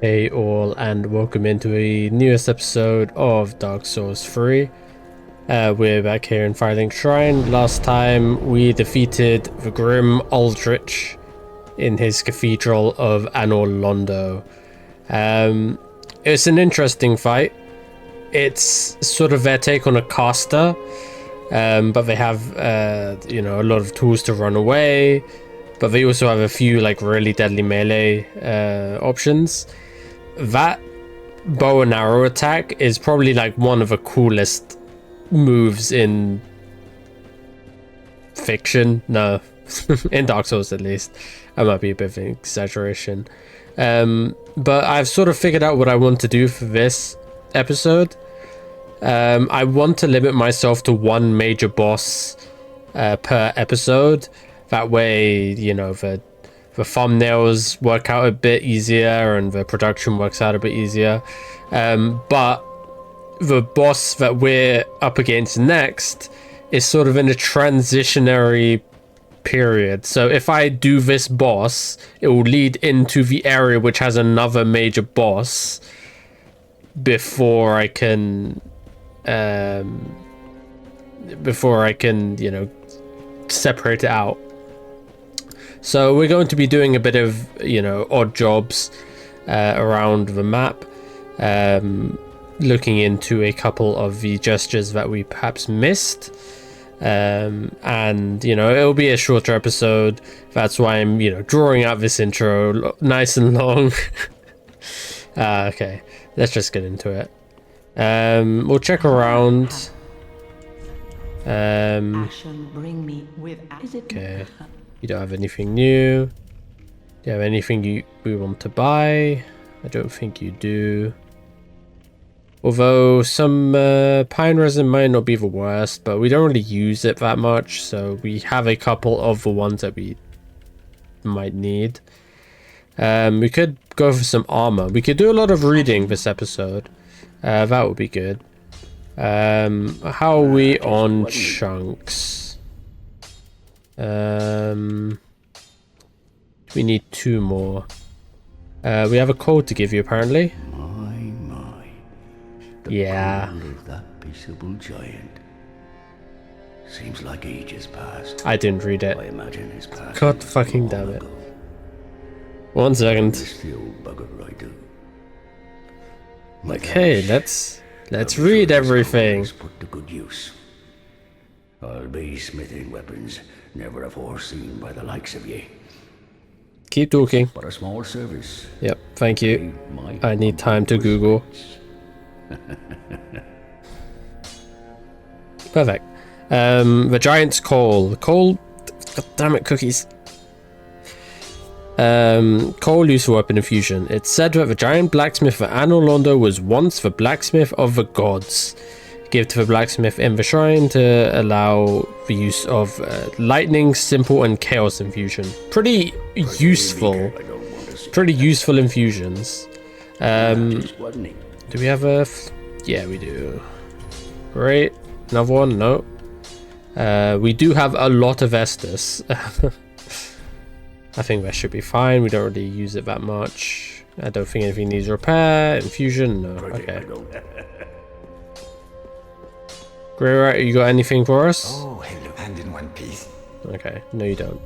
Hey all, and welcome into a newest episode of Dark Souls 3. We're back here in Firelink Shrine. Last time we defeated the grim Aldrich in his cathedral of Anor Londo. It's an interesting fight. It's sort of their take on a caster, but they have a lot of tools to run away, but they also have a few like really deadly melee options. That bow and arrow attack is probably like one of the coolest moves in fiction. No, in Dark Souls at least. That might be a bit of an exaggeration. But I've sort of figured out what I want to do for this episode. I want to limit myself to one major boss per episode. That way, you know, the thumbnails work out a bit easier and the production works out a bit easier. But the boss that we're up against next is sort of in a transitionary period. So if I do this boss, it will lead into the area which has another major boss before I can, you know, separate it out. So we're going to be doing a bit of, you know, odd jobs around the map, looking into a couple of the gestures that we perhaps missed. And, you know, it'll be a shorter episode. That's why I'm, you know, drawing out this intro nice and long. Okay, let's just get into it. We'll check around. Okay. You don't have anything new. Do you have anything we want to buy? I don't think you do. Although some pine resin might not be the worst, but we don't really use it that much, so we have a couple of the ones that we might need. We could go for some armor. We could do a lot of reading this episode. That would be good. How are we on chunks? We need 2 more. We have a code to give you apparently. My. Yeah. Of that peaceable giant. Seems like ages passed. I didn't read it. I imagine it's passed. God fucking damn it. 1 second. Still bugger I do. Okay, let's read everything. Put to good use. I'll be smithing weapons never afore seen by the likes of ye. Keep talking. But a small service. Yep, thank you. I need time to Google. Perfect. The giant's call. Call. God damn it, cookies. Call used for weapon infusion. It's said that the giant blacksmith for Anor Londo was once the blacksmith of the gods. Give to the blacksmith in the shrine to allow the use of lightning, simple, and chaos infusion. Pretty useful. Pretty useful infusions. Do we have a? Yeah, we do. Great. Another one? No. We do have a lot of Estus. I think that should be fine. We don't really use it that much. I don't think anything needs repair. Infusion? No. Okay. Great, you got anything for us? Oh, hello, and in one piece. Okay, no you don't.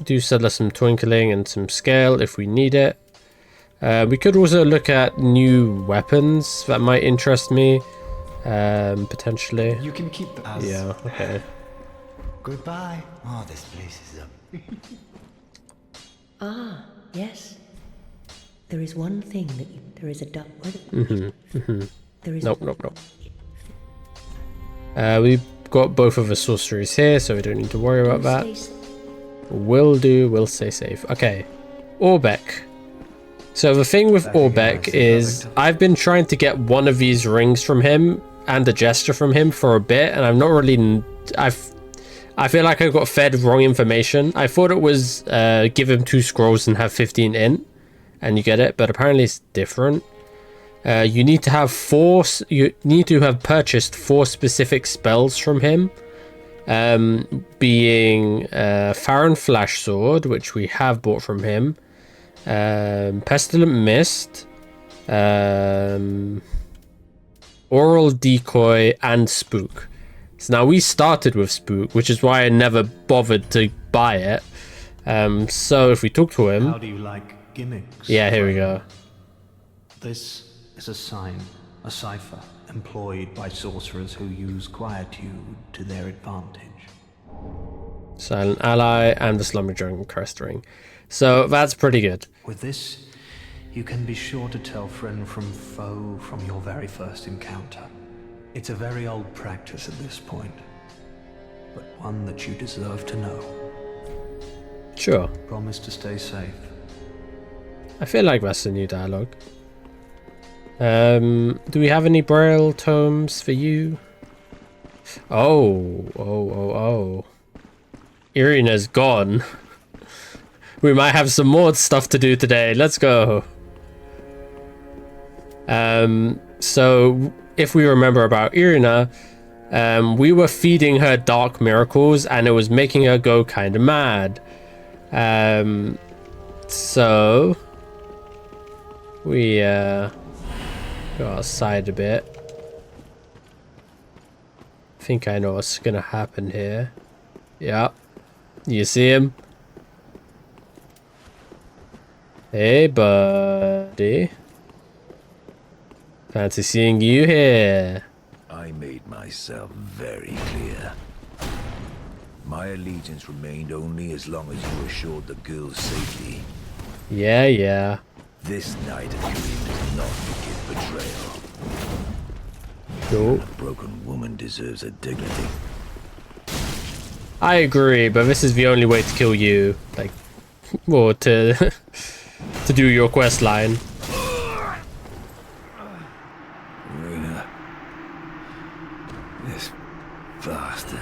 Do sell us some twinkling and some scale if we need it. We could also look at new weapons that might interest me, potentially. You can keep the house. Yeah, okay. Goodbye. Oh, this place is Ah, yes. There is one thing that there is a duck. There is. Nope. We've got both of the sorceries here, so we don't need to worry about that. Will do, we'll stay safe. Okay, Orbeck. So the thing with Orbeck is I've been trying to get one of these rings from him and a gesture from him for a bit, and I'm not really... I feel like I got fed wrong information. I thought it was give him 2 scrolls and have 15 int, and you get it, but apparently it's different. You need to have purchased 4 specific spells from him, being Farron Flash Sword, which we have bought from him, Pestilent Mist, Oral Decoy, and Spook. So now we started with Spook, which is why I never bothered to buy it. So if we talk to him... How do you like gimmicks? Yeah, here we go. This is a sign, a cipher, employed by sorcerers who use quietude to their advantage. Silent Ally and the Slumberdragon crest ring. So that's pretty good. With this, you can be sure to tell friend from foe from your very first encounter. It's a very old practice at this point, but one that you deserve to know. Sure. Promise to stay safe. I feel like that's a new dialogue. Do we have any Braille tomes for you? Oh. Irina's gone. We might have some more stuff to do today. Let's go. So if we remember about Irina, we were feeding her dark miracles and it was making her go kind of mad. So we go outside a bit. I think I know what's gonna happen here. Yeah, you see him? Hey buddy, fancy seeing you here. I made myself very clear. My allegiance remained only as long as you assured the girl's safety. Yeah. This night of dream does not forgive betrayal. Cool. A broken woman deserves a dignity. I agree, but this is the only way to kill you, like, or to to do your quest line. Rena. This bastard.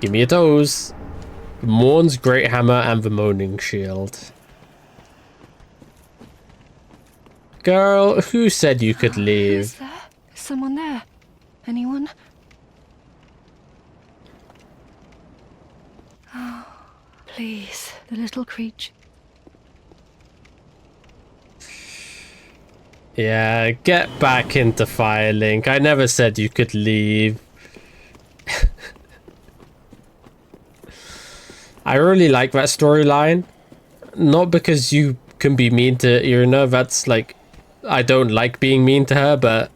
Give me your toes. Morn's Great Hammer and the Moaning Shield. Girl, who said you could Who's leave? there? Is someone there? Anyone? Oh, please, the little creature. Yeah, get back into Firelink. I never said you could leave. I really like that storyline. Not because you can be mean to Irina, that's like... I don't like being mean to her, but...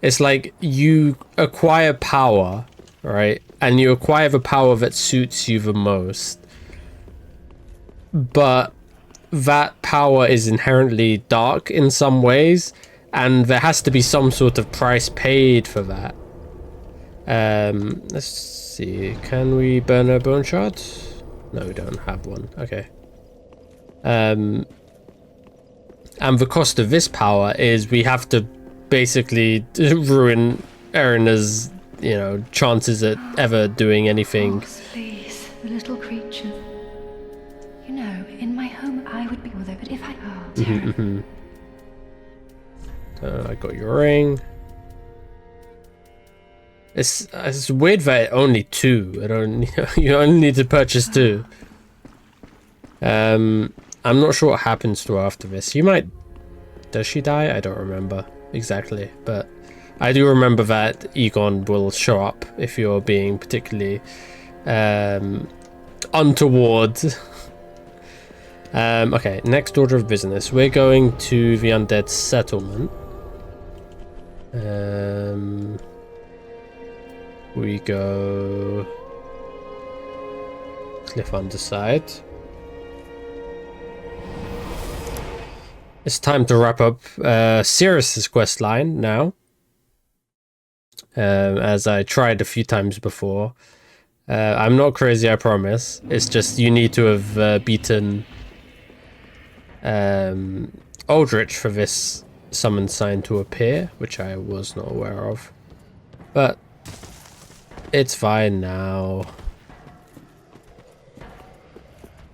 It's like you acquire power, right? And you acquire the power that suits you the most. But that power is inherently dark in some ways, and there has to be some sort of price paid for that. Let's see. Can we burn a bone shard? No, we don't have one. Okay. And the cost of this power is we have to basically ruin Irina's, you know, chances at ever doing anything. Oh, please, the little creature. You know, in my home I would be with her, but if I... Oh, Terran. I got your ring. It's weird that only 2. I don't. You only need to purchase 2. I'm not sure what happens to her after this. You might. Does she die? I don't remember exactly, but I do remember that Egon will show up if you're being particularly untoward. Okay, next order of business. We're going to the undead settlement. We go cliff underside. It's time to wrap up Sirius's quest line now. As I tried a few times before. I'm not crazy, I promise. It's just you need to have beaten Aldrich for this summon sign to appear, which I was not aware of. But it's fine now.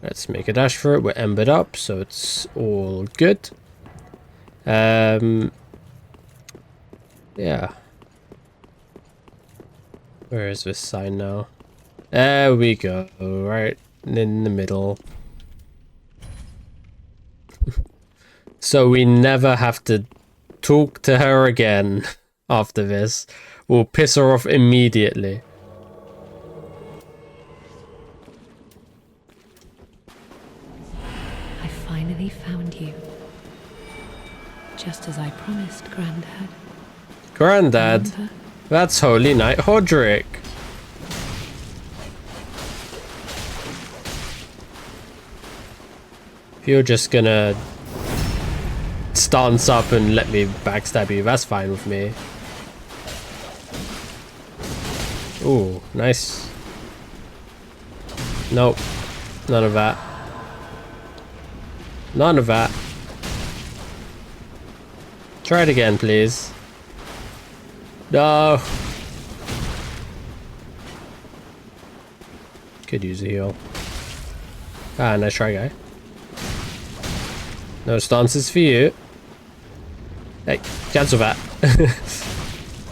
Let's make a dash for it. We're embered up, so it's all good. Yeah. Where is this sign now? There we go. Right in the middle. So we never have to talk to her again after this. We'll piss her off immediately. I finally found you. Just as I promised, Grandad. Grandad? Remember? That's Holy Knight Hodrick. If you're just gonna stance up and let me backstab you, that's fine with me. Ooh, nice. Nope. None of that. None of that. Try it again, please. No. Could use a heal. Ah, nice try, guy. No stances for you. Hey, cancel that.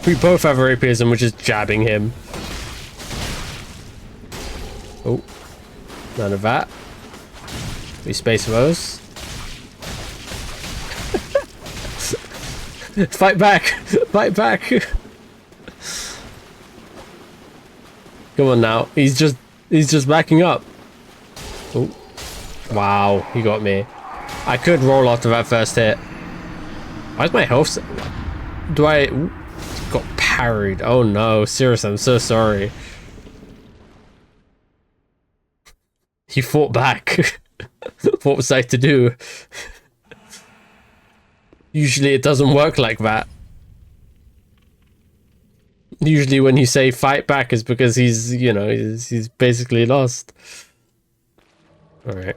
We both have rapiers and we're just jabbing him. Oh, none of that. We space those. Fight back! Fight back! Come on now. He's just backing up. Oh, wow! He got me. I could roll after that first hit. Why's my health? Do I? Ooh, got parried. Oh no, seriously, I'm so sorry. He fought back. What was I to do? Usually it doesn't work like that. Usually when you say fight back is because he's, you know, he's basically lost. Alright.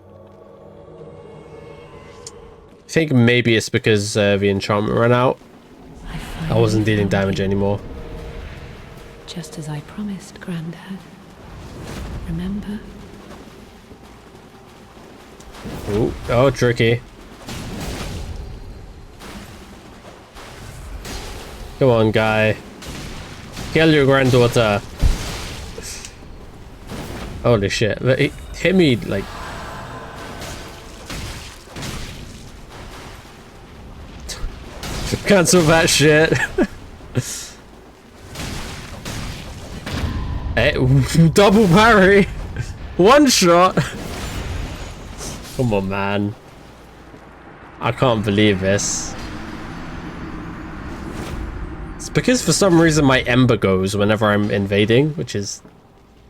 I think maybe it's because the enchantment ran out. I wasn't dealing damage anymore. Just as I promised, Grandad. Remember? Ooh, oh, tricky. Come on, guy. Kill your granddaughter. Holy shit. He hit me like... Cancel that shit. Hey, double parry. One shot. Come on, man. I can't believe this. It's because for some reason my ember goes whenever I'm invading, which is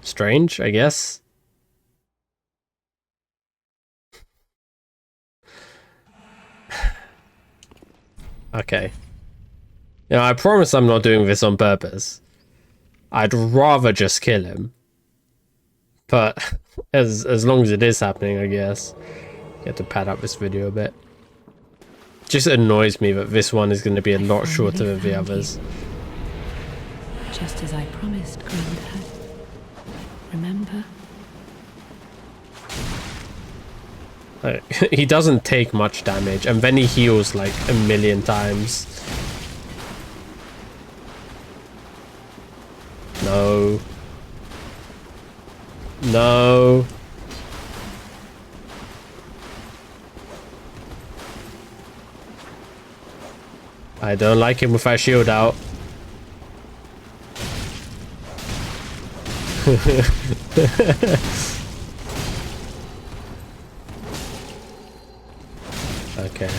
strange, I guess. Okay. You know, I promise I'm not doing this on purpose. I'd rather just kill him. But as long as it is happening, I guess. Get to pad up this video a bit. Just annoys me that this one is going to be a lot shorter than the others. Just as I promised, Grandad. Remember? He doesn't take much damage, and then he heals like a million times. No. No. I don't like him with that shield out. Okay.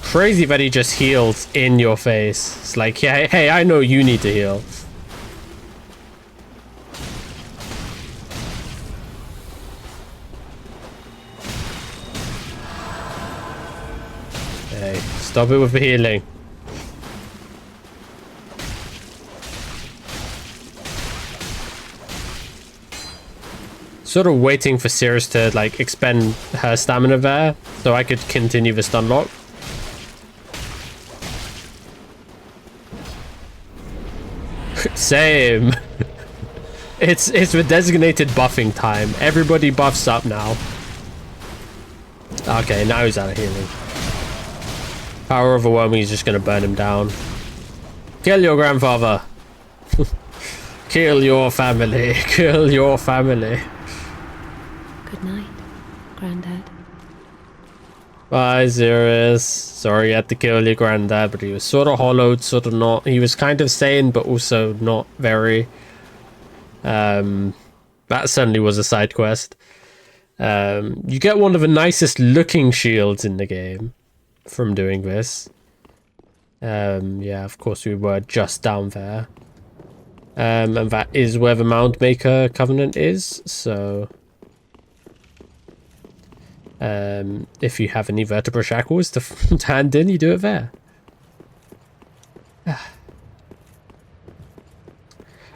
Crazy that he just heals in your face. It's like, yeah, hey, I know you need to heal. Hey, stop it with the healing. Sort of waiting for Cirrus to like expend her stamina there so I could continue the stun lock. Same. It's the designated buffing time. Everybody buffs up now. Okay, now he's out of healing. Power overwhelming is just gonna burn him down. Kill your grandfather. Kill your family. Kill your family. Good night, Granddad. Bye, Xeris. Sorry you had to kill your granddad, but he was sort of hollowed, sort of not. He was kind of sane, but also not very. That certainly was a side quest. You get one of the nicest looking shields in the game from doing this. Yeah, of course we were just down there. And that is where the Mound Maker Covenant is, so... if you have any vertebra shackles to hand in, you do it there.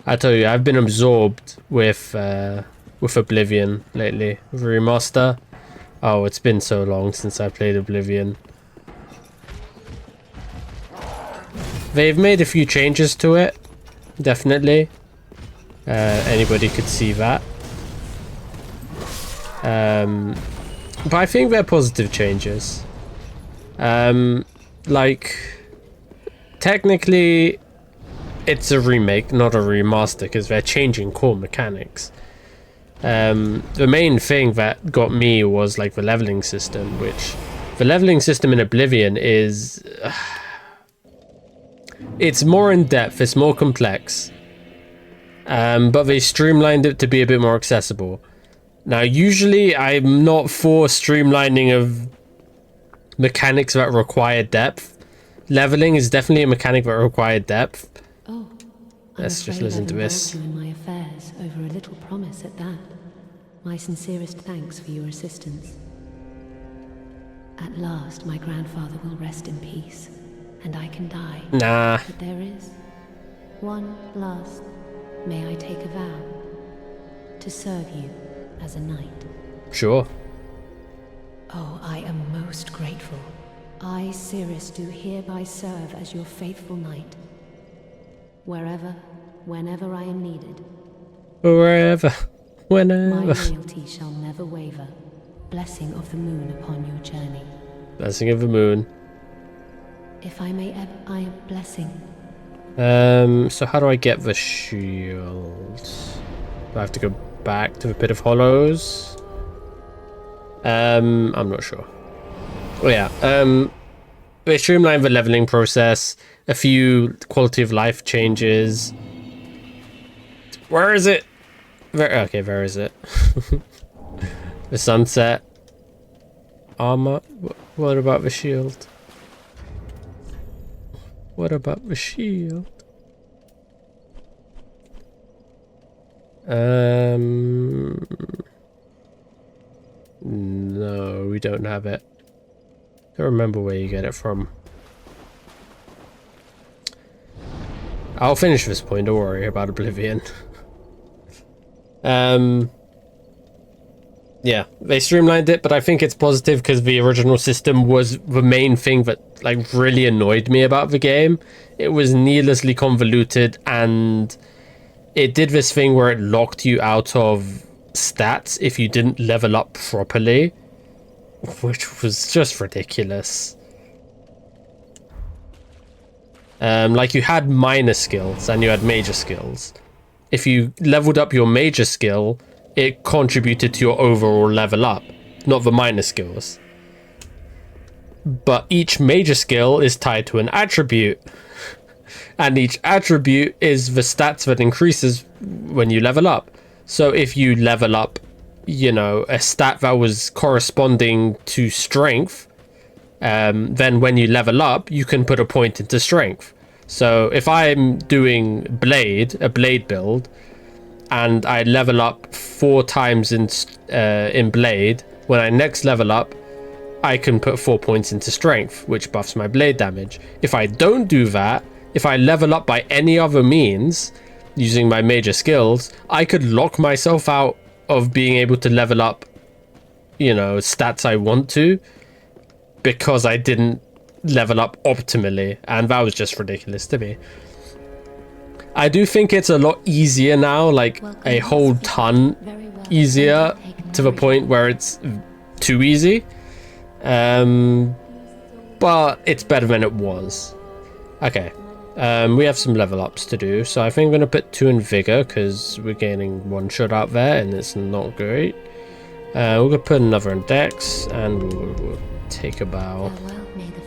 I tell you, I've been absorbed with Oblivion lately. With Remaster. Oh, it's been so long since I played Oblivion. They've made a few changes to it, definitely. Anybody could see that. But I think they're positive changes. Like, technically, it's a remake, not a remaster, because they're changing core mechanics. The main thing that got me was like the leveling system, which the leveling system in Oblivion is... it's more in depth, it's more complex. But they streamlined it to be a bit more accessible. Now, usually I'm not for streamlining of mechanics that require depth. Leveling is definitely a mechanic that requires depth. Oh, Let's just listen to this. You in my affairs over a little promise at that. My sincerest thanks for your assistance. At last, my grandfather will rest in peace, and I can die. Nah. But there is one last. May I take a vow to serve you as a knight? Sure. Oh, I am most grateful. I, Cirrus, do hereby serve as your faithful knight. Wherever, whenever I am needed. Wherever, My whenever. loyalty shall never waver. Blessing of the moon upon your journey. Blessing of the moon. If I may I am blessing. So how do I get the shield? Do I have to go back to the Pit of Hollows? I'm not sure. Oh yeah, they streamlined the leveling process, a few quality of life changes. Where is it? Okay, where is it? The sunset. Armor. What about the shield? What about the shield? No, we don't have it. Don't remember where you get it from. I'll finish this point, don't worry about Oblivion. Yeah, they streamlined it, but I think it's positive because the original system was the main thing that like really annoyed me about the game. It was needlessly convoluted, and it did this thing where it locked you out of stats if you didn't level up properly, which was just ridiculous. Like you had minor skills and you had major skills. If you leveled up your major skill, it contributed to your overall level up, not the minor skills. But each major skill is tied to an attribute, and each attribute is the stats that increases when you level up. So if you level up, you know, a stat that was corresponding to strength, then when you level up, you can put a point into strength. So if I'm doing a blade build, and I level up 4 times in blade, when I next level up, I can put 4 points into strength, which buffs my blade damage. If I don't do that, if I level up by any other means, using my major skills, I could lock myself out of being able to level up, you know, stats I want to, because I didn't level up optimally, and that was just ridiculous to me. I do think it's a lot easier now, like a whole ton easier, to the point where it's too easy. But it's better than it was. Okay, We have some level ups to do, so I think I'm going to put 2 in Vigor, because we're gaining 1 shot out there, and it's not great. We're going to put another in Dex, and we'll take a bow. Farewell, may the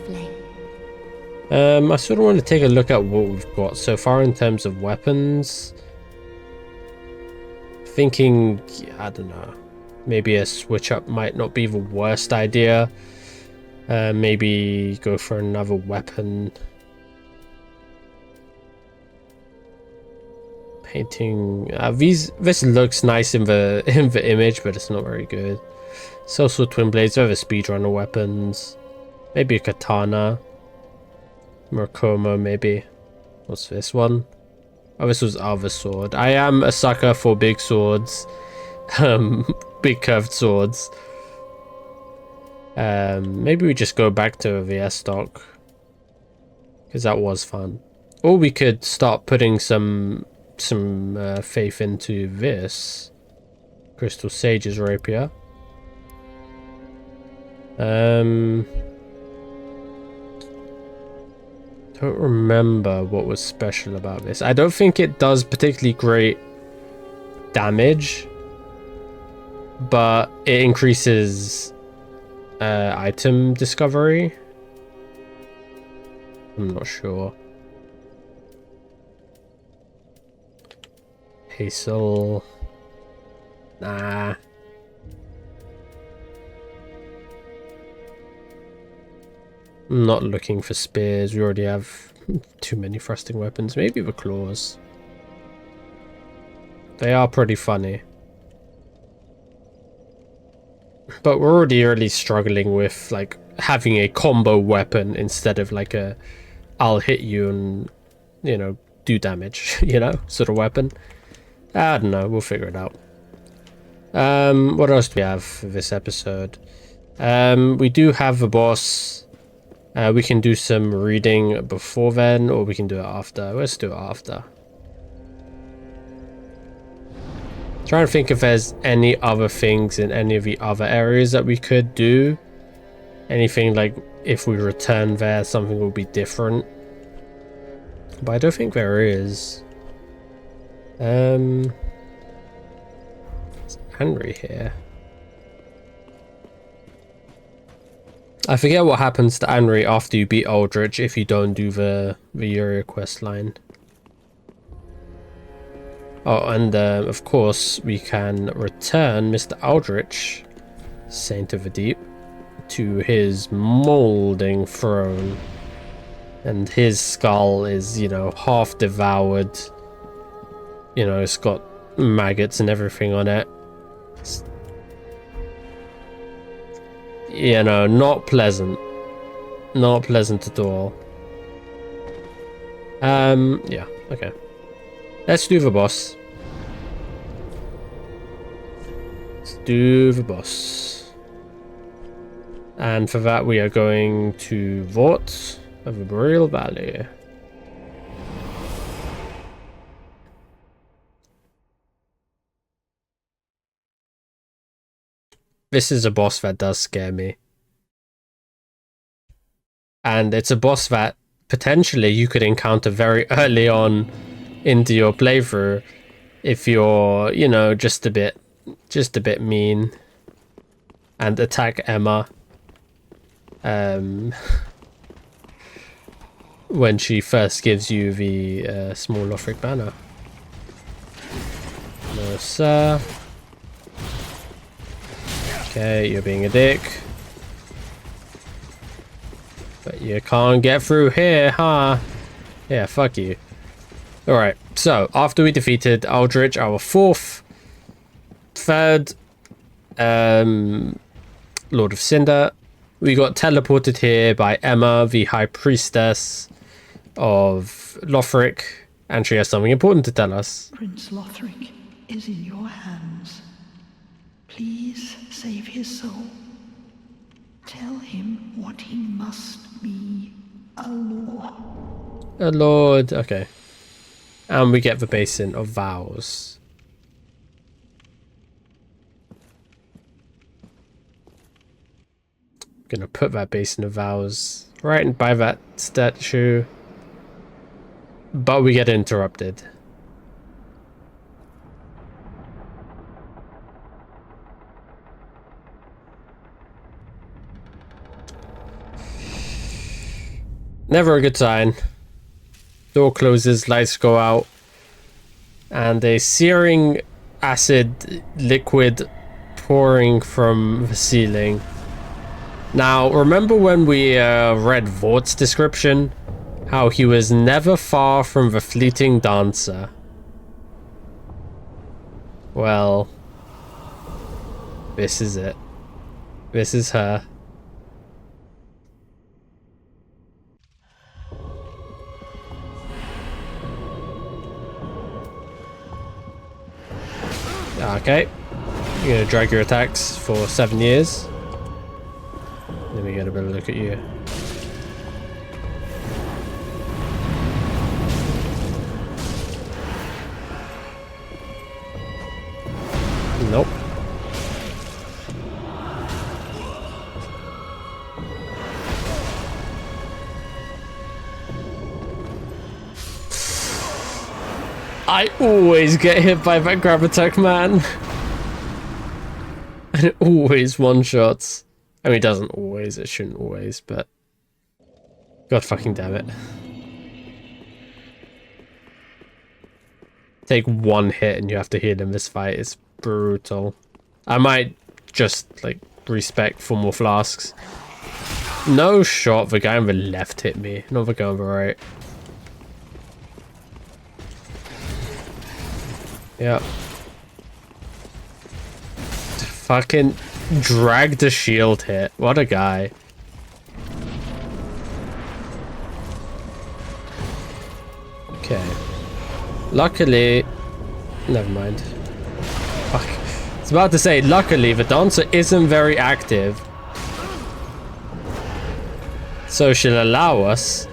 flame. I sort of want to take a look at what we've got so far in terms of weapons. Thinking, I don't know, maybe a switch up might not be the worst idea. Maybe go for another weapon. Painting. This looks nice in the image, but it's not very good. It's also twin blades. They're the speedrunner weapons. Maybe a katana. Murakumo, maybe. What's this one? Oh, this was other sword. I am a sucker for big swords. Big curved swords. Maybe we just go back to VS stock, because that was fun. Or we could start putting some faith into this Crystal Sage's rapier. Don't remember what was special about this. I don't think it does particularly great damage, but it increases item discovery. I'm not sure. Hazel. Nah. I'm not looking for spears. We already have too many thrusting weapons. Maybe the claws. They are pretty funny. But we're already really struggling with like having a combo weapon instead of like a I'll hit you and, you know, do damage, you know, sort of weapon. I don't know, we'll figure it out. What else do we have for this episode? We do have a boss. We can do some reading before then, or we can do it after. Let's do it after. Trying to think if there's any other things in any of the other areas that we could do. Anything like if we return there, something will be different. But I don't think there is. Is Henry here? I forget what happens to Anri after you beat Aldrich if you don't do the Uriah quest line. Oh, and of course we can return Mr. Aldrich, Saint of the Deep, to his molding throne. And his skull is, you know, half devoured. You know, it's got maggots and everything on it. It's, you know, not pleasant. Not pleasant at all. Yeah, okay. Let's do the boss. Let's do the boss. And for that we are going to Vort of the Boreal Valley. This is a boss that does scare me. And it's a boss that potentially you could encounter very early on into your playthrough if you're, you know, just a bit mean and attack Emma when she first gives you the small Lothric banner. No sir. Okay, you're being a dick. But you can't get through here, huh? Yeah, fuck you. Alright, so after we defeated Aldrich, our third Lord of Cinder, we got teleported here by Emma, the High Priestess of Lothric, and she has something important to tell us. Prince Lothric is in your hands. Please save his soul. Tell him what he must be, a lord. A lord, okay. And we get the Basin of Vows. Gonna put that Basin of Vows right by that statue. but we get interrupted. Never a good sign. Door closes, lights go out, and a searing acid liquid pouring from the ceiling. Now, remember when we read Vort's description? How he was never far from the fleeting dancer. Well, this is it. This is her. Okay, you're gonna drag your attacks for 7 years. Let me get a better look at you. Nope. I always get hit by that grab attack, man. And it always one-shots. I mean, it doesn't always, it shouldn't always, but... God fucking damn it. Take one hit and you have to heal in this fight. It's brutal. I might just, like, respec for more flasks. No shot, the guy on the left hit me, not the guy on the right. Yeah. Fucking drag the shield hit. What a guy. Okay. Luckily... Never mind. Fuck. I was about to say, luckily the dancer isn't very active. So she'll allow us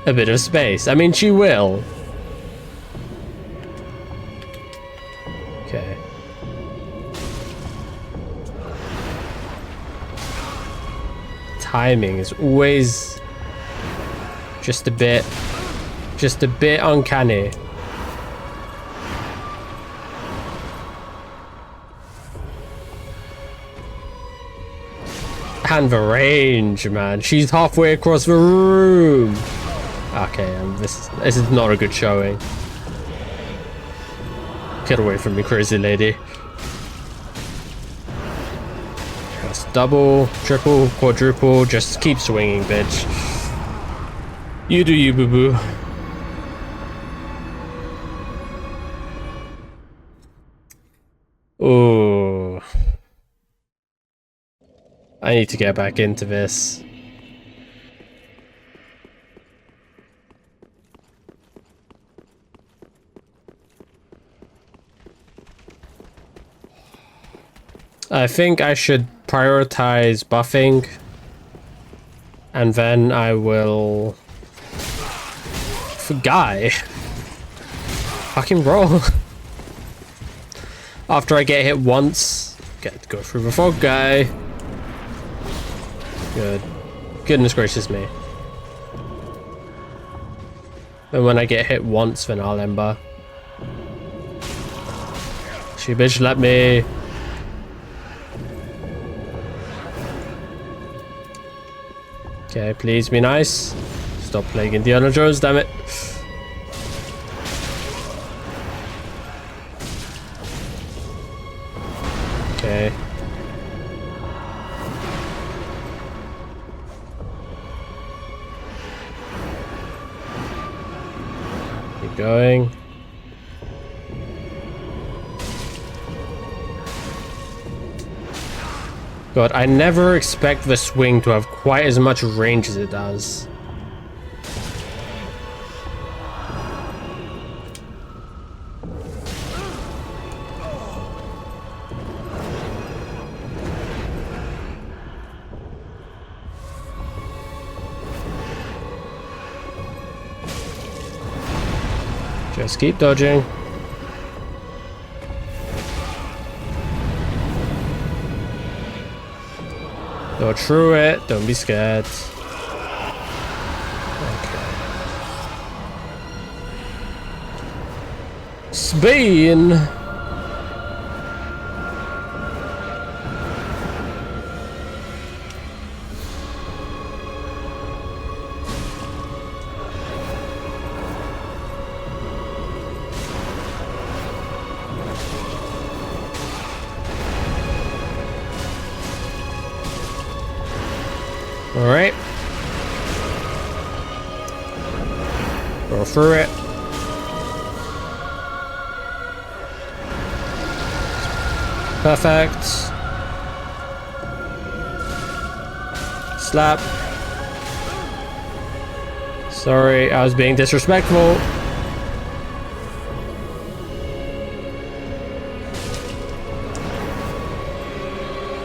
a bit of space. I mean, she will. Okay. Timing is always just a bit uncanny. And the range, man. She's halfway across the room. Okay, this is not a good showing. Get away from me, crazy lady. That's double, triple, quadruple. Just keep swinging, bitch. You do you, boo-boo. Oh. I need to get back into this. I think I should prioritize buffing, and then I will... Guy. Fucking roll. After I get hit once, go through the fog guy. Good. Goodness gracious me. And when I get hit once, then I'll ember. She bitch let me. Okay, please be nice. Stop playing Indiana Jones, damn it. Okay. Keep going. God, I never expect the swing to have quite as much range as it does. Just keep dodging. Go through it, don't be scared. Okay. Spain. All right. Go through it. Perfect. Slap. Sorry, I was being disrespectful.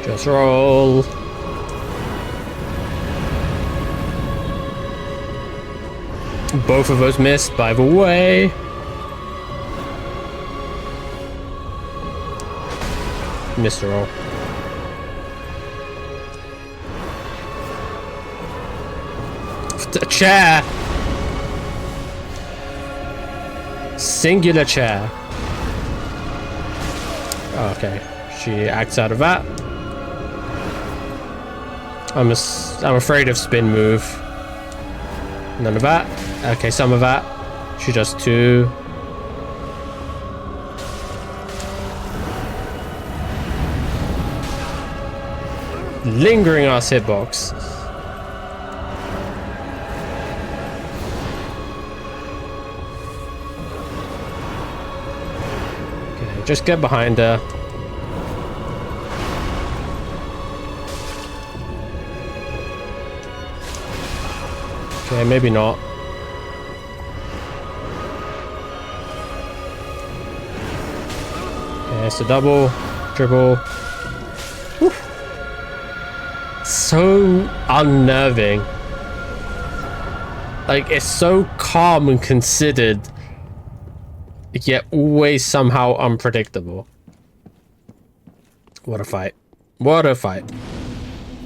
Just roll. Both of us missed, by the way. Mr. O. A chair. Singular chair. Oh, okay. She acts out of that. I'm afraid of spin move. None of that. Okay, some of that. She does 2. Lingering ass hitbox. Okay, just get behind her. Okay, maybe not. Okay, it's a double, triple. Whew. So unnerving. Like, it's so calm and considered, yet always somehow unpredictable. What a fight. What a fight.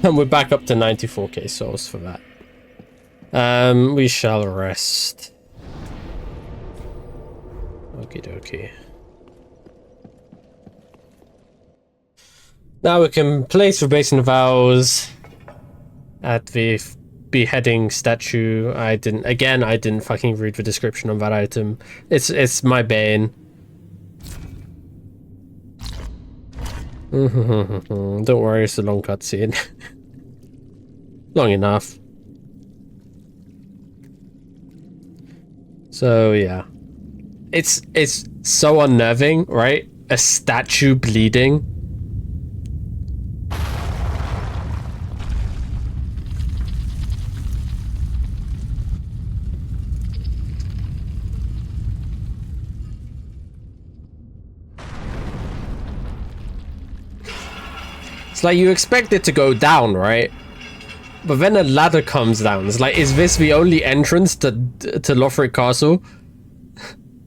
And we're back up to 94k souls for that. We shall rest. Okie dokie. Now we can place the Basin of Vows at the beheading statue. I didn't fucking read the description on that item. It's my bane. Don't worry, it's a long cutscene. Long enough. So yeah, it's so unnerving, right? A statue bleeding. It's like you expect it to go down, right? But then a ladder comes down. It's like, is this the only entrance to Lothric Castle?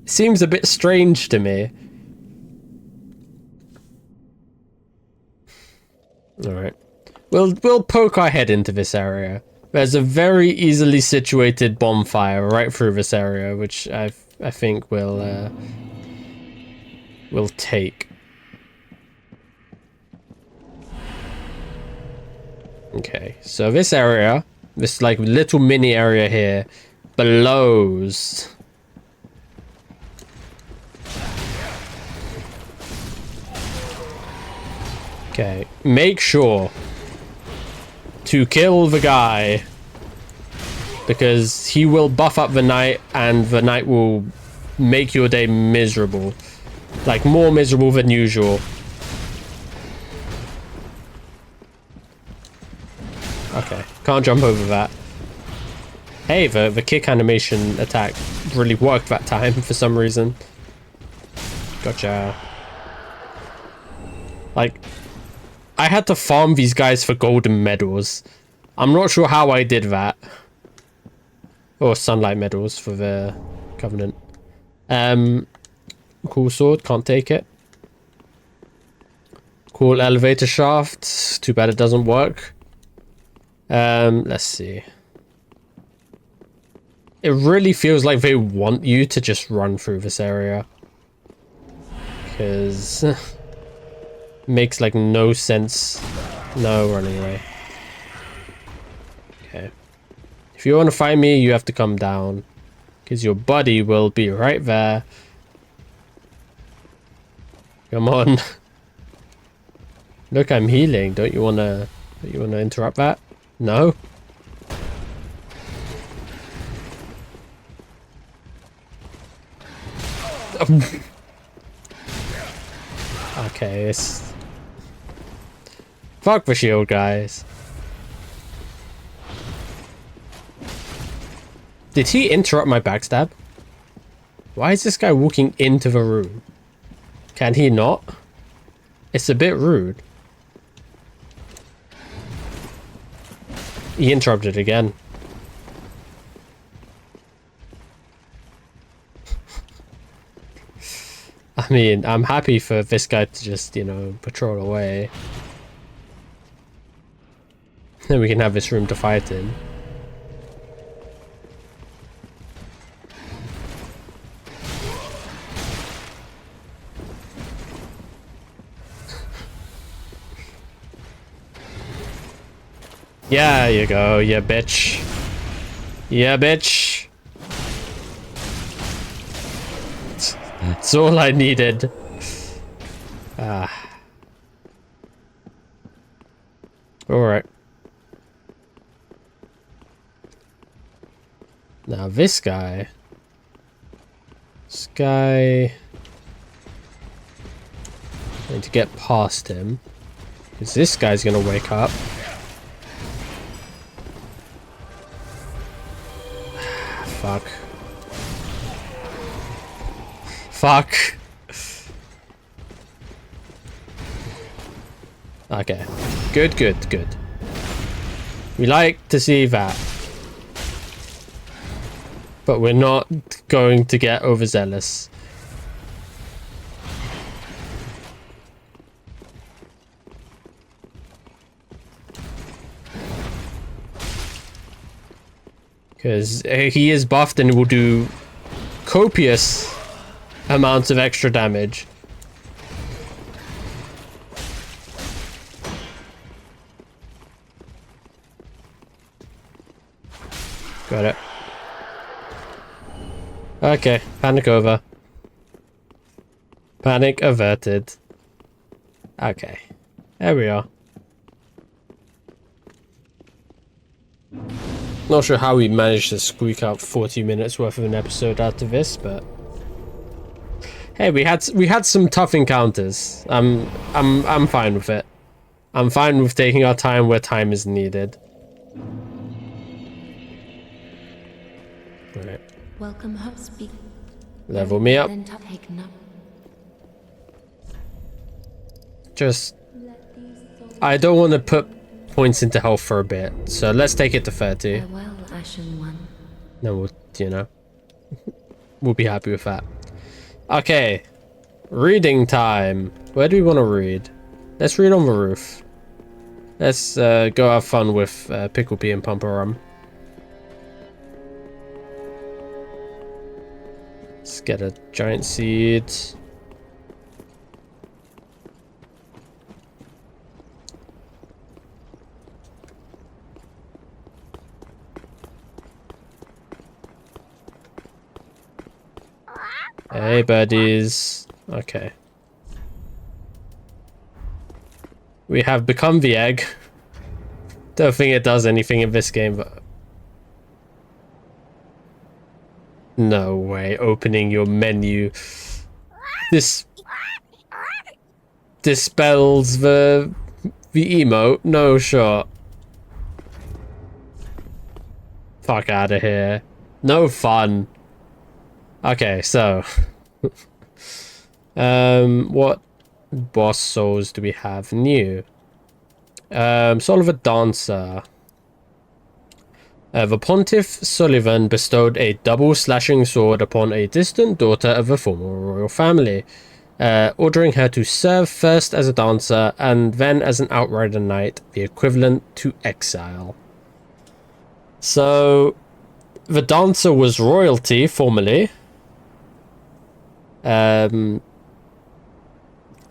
Seems a bit strange to me. Alright. We'll poke our head into this area. There's a very easily situated bonfire right through this area, which I think we'll take. Okay, so this area, this like little mini area here, blows. Okay, make sure to kill the guy, because he will buff up the night and the night will make your day miserable. Like, more miserable than usual. Okay, can't jump over that. Hey, the kick animation attack really worked that time for some reason. Gotcha. Like, I had to farm these guys for golden medals. I'm not sure how I did that. Or sunlight medals for the Covenant. Cool sword, can't take it. Cool elevator shaft, too bad it doesn't work. Let's see. It really feels like they want you to just run through this area. Because makes like no sense. No, running away. Okay. If you want to fight me, you have to come down. Because your buddy will be right there. Come on. Look, I'm healing. Don't you wanna interrupt that? No? Okay, it's... Fuck the shield, guys. Did he interrupt my backstab? Why is this guy walking into the room? Can he not? It's a bit rude. He interrupted again. I mean, I'm happy for this guy to just, you know, patrol away. Then we can have this room to fight in. Yeah, you go, yeah, bitch. Yeah, bitch. That's all I needed. Ah. Alright. Now this guy. This guy. I need to get past him. Because this guy's gonna wake up. Fuck. Fuck. Okay. Good, good, good. We like to see that. But we're not going to get overzealous. Because he is buffed and will do copious amounts of extra damage. Got it. Okay, panic over. Panic averted. Okay, there we are. Not sure how we managed to squeak out 40 minutes worth of an episode out of this, but hey, we had some tough encounters. I'm fine with it. I'm fine with taking our time where time is needed. Right. Welcome home, speak. Level me up. Then taken up. Just I don't want to put points into health for a bit, so let's take it to 30. Farewell, Ashen One. Then we'll, you know, we'll be happy with that. Okay, reading time. Where do we want to read? Let's read on the roof. Let's go have fun with Pickle Pea and Pumper Rum. Let's get a giant seed. Hey, buddies. Okay. We have become the egg. Don't think it does anything in this game, but... No way. Opening your menu. This... dispels the emote. No shot. Fuck out of here. No fun. Okay, so what boss souls do we have new? Soul of a Dancer. The Pontiff Sullivan bestowed a double slashing sword upon a distant daughter of a former royal family, ordering her to serve first as a dancer and then as an outrider knight, the equivalent to exile. So the dancer was royalty formerly.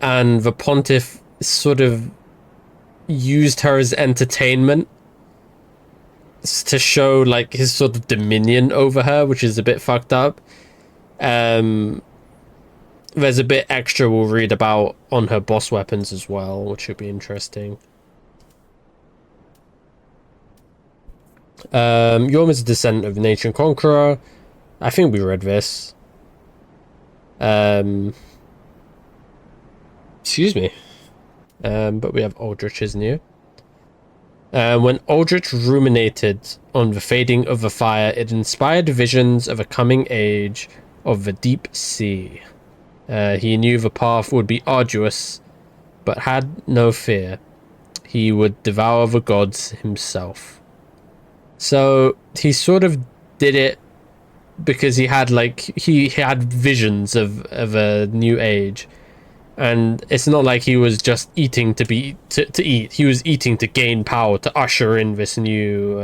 and the pontiff sort of used her as entertainment to show like his sort of dominion over her, which is a bit fucked up. There's a bit extra we'll read about on her boss weapons as well, which should be interesting. Yorm is a descendant of an ancient conqueror. I think we read this. Excuse me. But we have Aldrich, isn't you? When Aldrich ruminated on the fading of the fire, it inspired visions of a coming age of the deep sea. He knew the path would be arduous, but had no fear. He would devour the gods himself. So he sort of did it because he had he had visions of a new age. And it's not like he was just eating to eat. He was eating to gain power, to usher in this new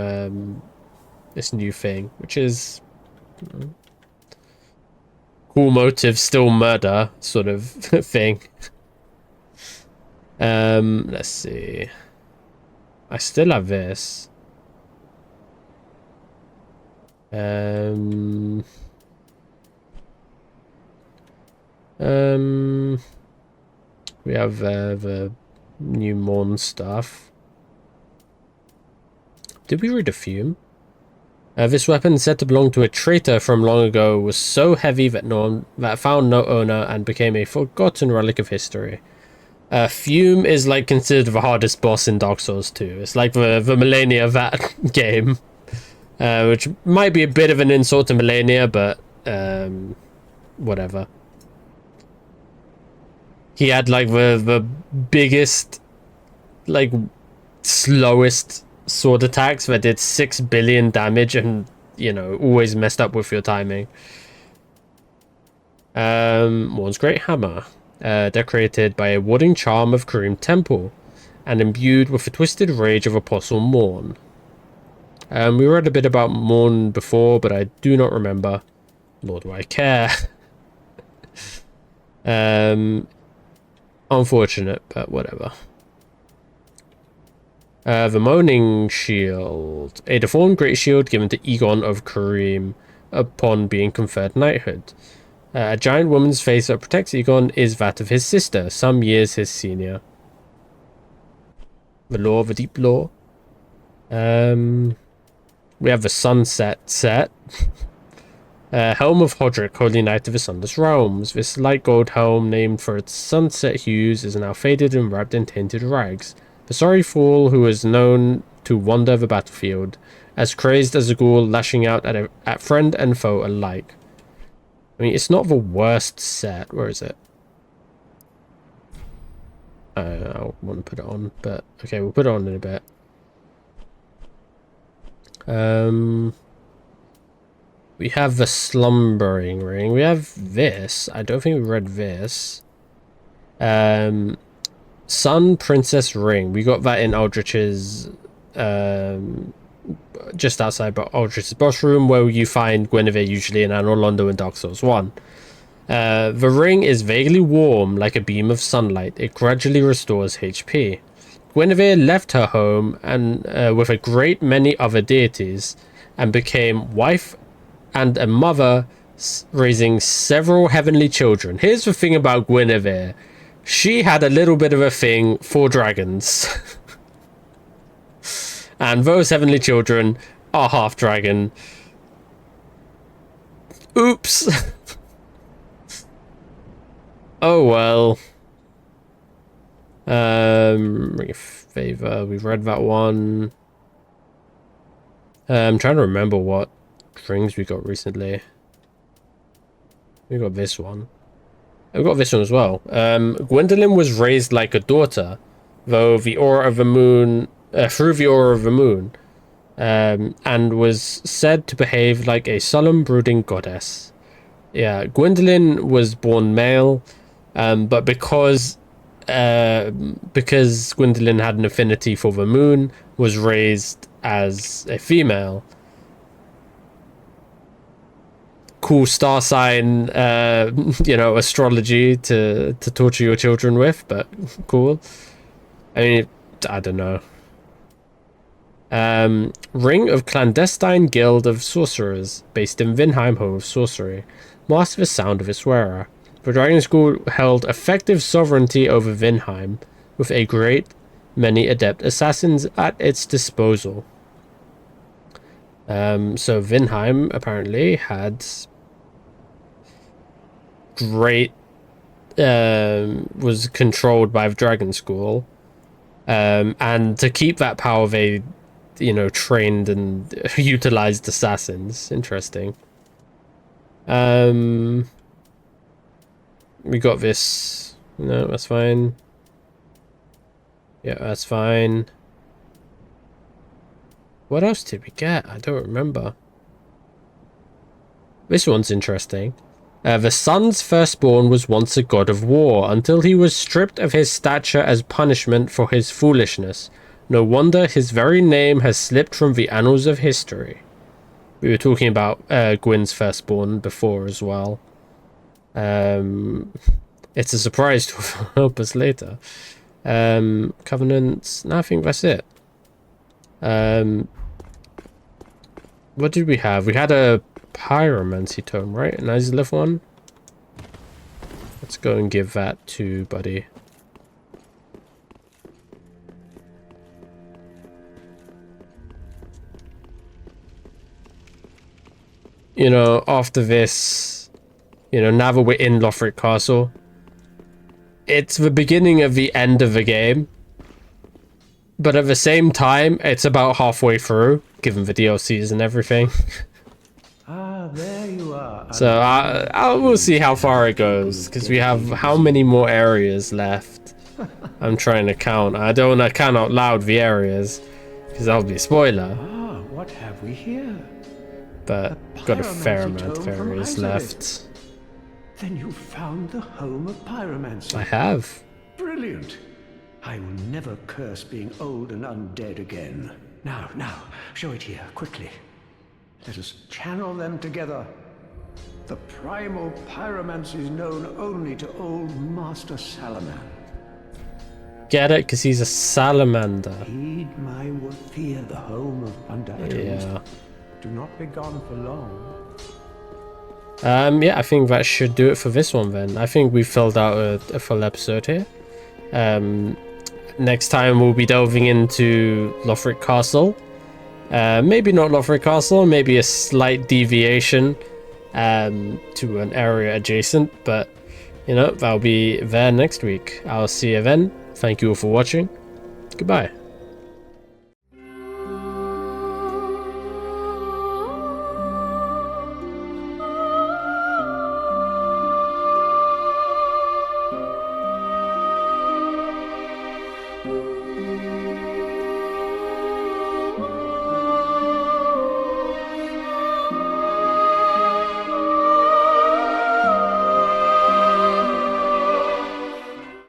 thing, which is cool motive, still murder sort of thing. Let's see. I still have this. We have the new Morn stuff. Did we read a fume? This weapon, said to belong to a traitor from long ago, was so heavy that found no owner and became a forgotten relic of history. Fume is like considered the hardest boss in Dark Souls 2. It's like the Millennia of that game, which might be a bit of an insult to Millennia, but whatever. He had like the biggest, like slowest sword attacks that did 6 billion damage and, you know, always messed up with your timing. Morn's Great Hammer, decorated by a warding charm of Karim Temple and imbued with the twisted rage of Apostle Morn. We read a bit about Morn before, but I do not remember, nor do I care. Unfortunate, but whatever. The Moaning Shield. A deformed great shield given to Egon of Karim upon being conferred knighthood. A giant woman's face that protects Egon is that of his sister, some years his senior. The Law of the Deep Law. We have the Sunset set. Helm of Hodrick, Holy Knight of the Sunless Realms. This light gold helm, named for its sunset hues, is now faded and wrapped in tainted rags. The sorry fool who is known to wander the battlefield, as crazed as a ghoul, lashing out at friend and foe alike. I mean, it's not the worst set. Where is it? I want to put it on, but okay, we'll put it on in a bit. We have the Slumbering Ring. We have this. I don't think we read this. Sun Princess Ring. We got that in Aldrich's, just outside Aldrich's boss room, where you find Guinevere usually in Anor Londo in Dark Souls 1. The ring is vaguely warm, like a beam of sunlight. It gradually restores HP. Guinevere left her home and with a great many other deities, and became wife and a mother, raising several heavenly children. Here's the thing about Guinevere. She had a little bit of a thing for dragons. And those heavenly children are half dragon. Oops. Oh well. Ring of Favor. We've read that one. I'm trying to remember what rings we got recently. We got this one. We got this one as well. Gwendolyn was raised like a daughter, though the aura of the moon, through the aura of the moon, and was said to behave like a solemn, brooding goddess. Yeah, Gwendolyn was born male, but because Gwendolyn had an affinity for the moon, was raised as a female. cool star sign, you know, astrology to torture your children with, but cool. I mean, I don't know. Ring of Clandestine Guild of Sorcerers, based in Vinheim, home of sorcery. Master the sound of its wearer. The Dragon School held effective sovereignty over Vinheim, with a great many adept assassins at its disposal. So Vinheim apparently had great, was controlled by the Dragon School, and to keep that power they, you know, trained and utilized assassins. Interesting. We got this. No, that's fine. Yeah, that's fine. What else did we get? I don't remember. This one's interesting. The sun's firstborn was once a god of war, until he was stripped of his stature as punishment for his foolishness. No wonder his very name has slipped from the annals of history. We were talking about Gwyn's firstborn before as well. It's a surprise to help us later. Covenants. No, I think that's it. What did we have? We had a pyromancy tome, right? A nice little one. Let's go and give that to Buddy. You know, after this, you know, now that we're in Lothric Castle, it's the beginning of the end of the game. But at the same time, it's about halfway through, given the DLCs and everything. Ah, there you are. So we'll see how far it goes, because we have how many more areas left. I'm trying to count. I don't want to count out loud the areas, because that'll be a spoiler. Ah, what have we here? But got a fair amount of areas left. Then you found the home of pyromancy. I have. Brilliant. I will never curse being old and undead again. Now, show it here, quickly. Let us channel them together. The primal pyromancy is known only to old Master Salaman. Get it? Because he's a salamander. Heed my word, fear the home of undead. Yeah. Do not be gone for long. Yeah, I think that should do it for this one then. I think we filled out a full episode here. Next time we'll be delving into Lothric Castle. Maybe not Lothric Castle, maybe a slight deviation to an area adjacent, but you know, that'll be there next week. I'll see you then. Thank you all for watching. Goodbye.